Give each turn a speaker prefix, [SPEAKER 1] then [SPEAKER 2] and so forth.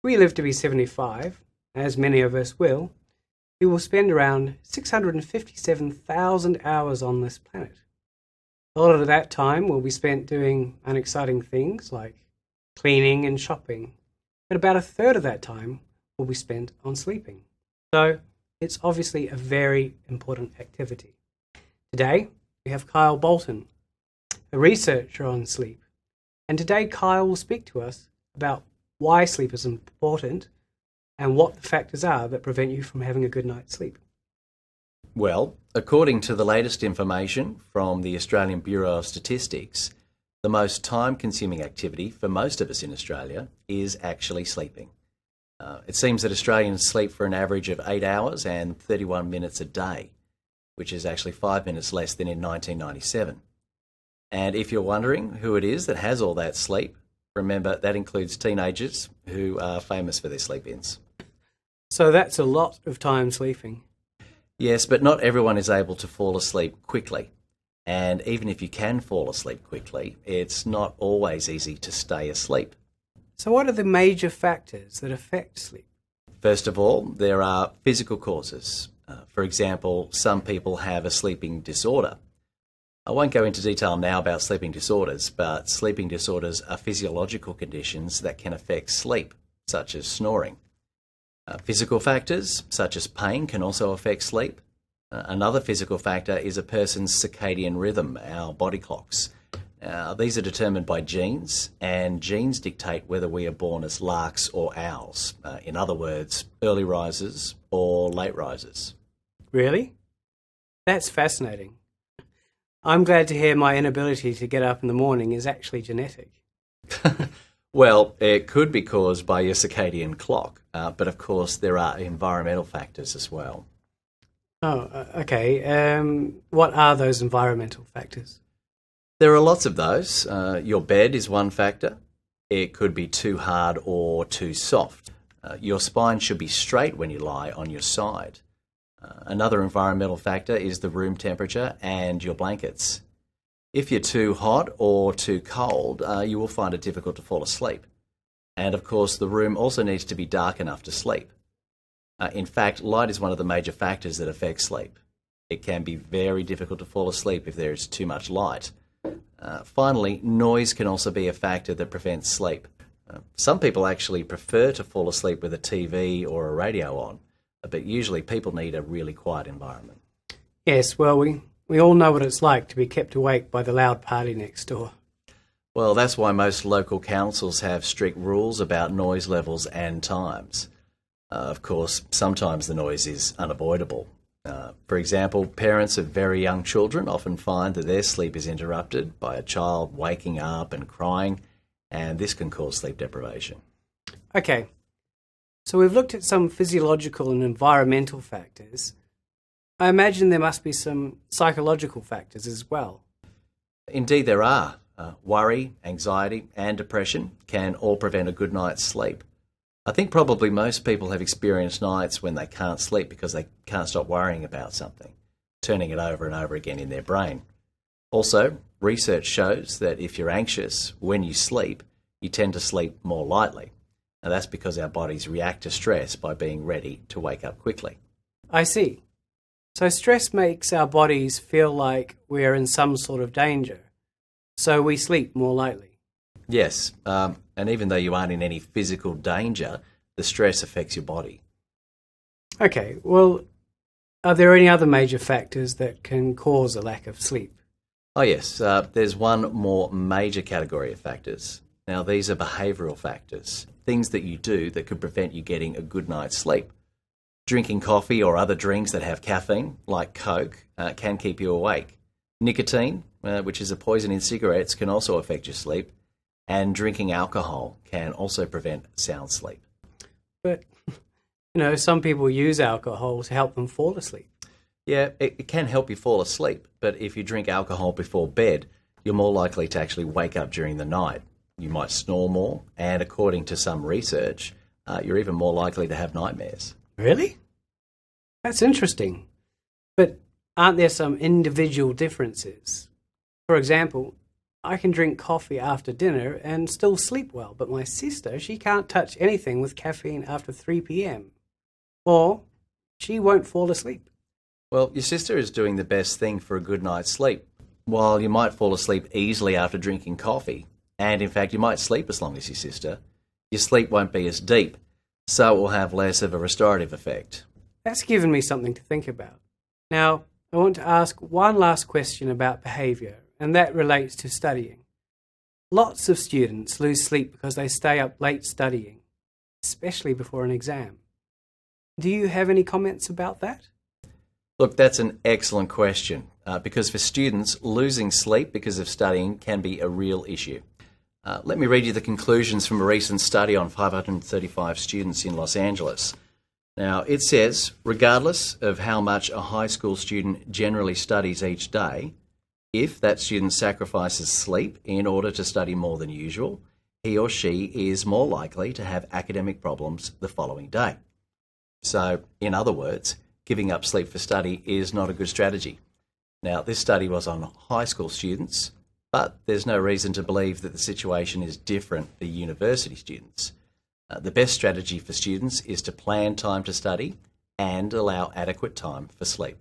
[SPEAKER 1] we live to be 75, as many of us will, we will spend around 657,000 hours on this planet. A lot of that time will be spent doing unexciting things like cleaning and shopping, but about a third of that time will be spent on sleeping. So it's obviously a very important activity. Today, we have Kyle Bolton, a researcher on sleep. And today, Kyle will speak to us about why sleep is important and what the factors are that prevent you from having a good night's sleep.
[SPEAKER 2] Well, according to the latest information from the Australian Bureau of Statistics, the most time-consuming activity for most of us in Australia is actually sleeping. It seems that Australians sleep for an average of 8 hours and 31 minutes a day, which is actually 5 minutes less than in 1997. And if you're wondering who it is that has all that sleep, remember that includes teenagers who are famous for their sleep-ins.
[SPEAKER 1] So that's a lot of time sleeping.
[SPEAKER 2] Yes, but not everyone is able to fall asleep quickly. And even if you can fall asleep quickly, it's not always easy to stay asleep.
[SPEAKER 1] So what are the major factors that affect sleep?
[SPEAKER 2] First of all, there are physical causes. For example, some people have a sleeping disorder. I won't go into detail now about sleeping disorders, but sleeping disorders are physiological conditions that can affect sleep, such as snoring. Physical factors, such as pain, can also affect sleep. Another physical factor is a person's circadian rhythm, our body clocks. These are determined by genes, and genes dictate whether we are born as larks or owls. In other words, early risers or late risers.
[SPEAKER 1] Really? That's fascinating. I'm glad to hear my inability to get up in the morning is actually genetic.
[SPEAKER 2] Well, it could be caused by your circadian clock, but of course there are environmental factors as well.
[SPEAKER 1] Okay. What are those environmental factors?
[SPEAKER 2] There are lots of those. Your bed is one factor. It could be too hard or too soft. Your spine should be straight when you lie on your side. Another environmental factor is the room temperature and your blankets. If you're too hot or too cold, you will find it difficult to fall asleep. And of course, the room also needs to be dark enough to sleep. In fact, light is one of the major factors that affect sleep. It can be very difficult to fall asleep if there is too much light. Finally, noise can also be a factor that prevents sleep. Some people actually prefer to fall asleep with a TV or a radio on, but usually people need a really quiet environment.
[SPEAKER 1] Yes, well, we all know what it's like to be kept awake by the loud party next door.
[SPEAKER 2] Well, that's why most local councils have strict rules about noise levels and times. Of course, sometimes the noise is unavoidable. For example, parents of very young children often find that their sleep is interrupted by a child waking up and crying, and this can cause sleep deprivation.
[SPEAKER 1] Okay, so we've looked at some physiological and environmental factors. I imagine there must be some psychological factors as well.
[SPEAKER 2] Indeed, there are. Worry, anxiety, and depression can all prevent a good night's sleep. I think probably most people have experienced nights when they can't sleep because they can't stop worrying about something, turning it over and over again in their brain. Also, research shows that if you're anxious when you sleep, you tend to sleep more lightly. And that's because our bodies react to stress by being ready to wake up quickly.
[SPEAKER 1] I see. So stress makes our bodies feel like we're in some sort of danger, so we sleep more lightly.
[SPEAKER 2] Yes, and even though you aren't in any physical danger, the stress affects your body.
[SPEAKER 1] Okay, well, are there any other major factors that can cause a lack of sleep?
[SPEAKER 2] Oh yes, there's one more major category of factors. Now these are behavioural factors, things that you do that could prevent you getting a good night's sleep. Drinking coffee or other drinks that have caffeine, like Coke, can keep you awake. Nicotine, which is a poison in cigarettes, can also affect your sleep. And drinking alcohol can also prevent sound sleep.
[SPEAKER 1] But, some people use alcohol to help them fall asleep.
[SPEAKER 2] Yeah, it can help you fall asleep, but if you drink alcohol before bed, you're more likely to actually wake up during the night. You might snore more, and according to some research, you're even more likely to have nightmares.
[SPEAKER 1] Really? That's interesting. But aren't there some individual differences? For example, I can drink coffee after dinner and still sleep well, but my sister, she can't touch anything with caffeine after 3 p.m. Or she won't fall asleep.
[SPEAKER 2] Well, your sister is doing the best thing for a good night's sleep. While you might fall asleep easily after drinking coffee, and in fact you might sleep as long as your sister, your sleep won't be as deep, so it will have less of a restorative effect.
[SPEAKER 1] That's given me something to think about. Now, I want to ask one last question about behaviour, and that relates to studying. Lots of students lose sleep because they stay up late studying, especially before an exam. Do you have any comments about that?
[SPEAKER 2] Look, that's an excellent question, because for students, losing sleep because of studying can be a real issue. Let me read you the conclusions from a recent study on 535 students in Los Angeles. Now, it says, regardless of how much a high school student generally studies each day, if that student sacrifices sleep in order to study more than usual, he or she is more likely to have academic problems the following day. So, in other words, giving up sleep for study is not a good strategy. Now, this study was on high school students, but there's no reason to believe that the situation is different for university students. The best strategy for students is to plan time to study and allow adequate time for sleep.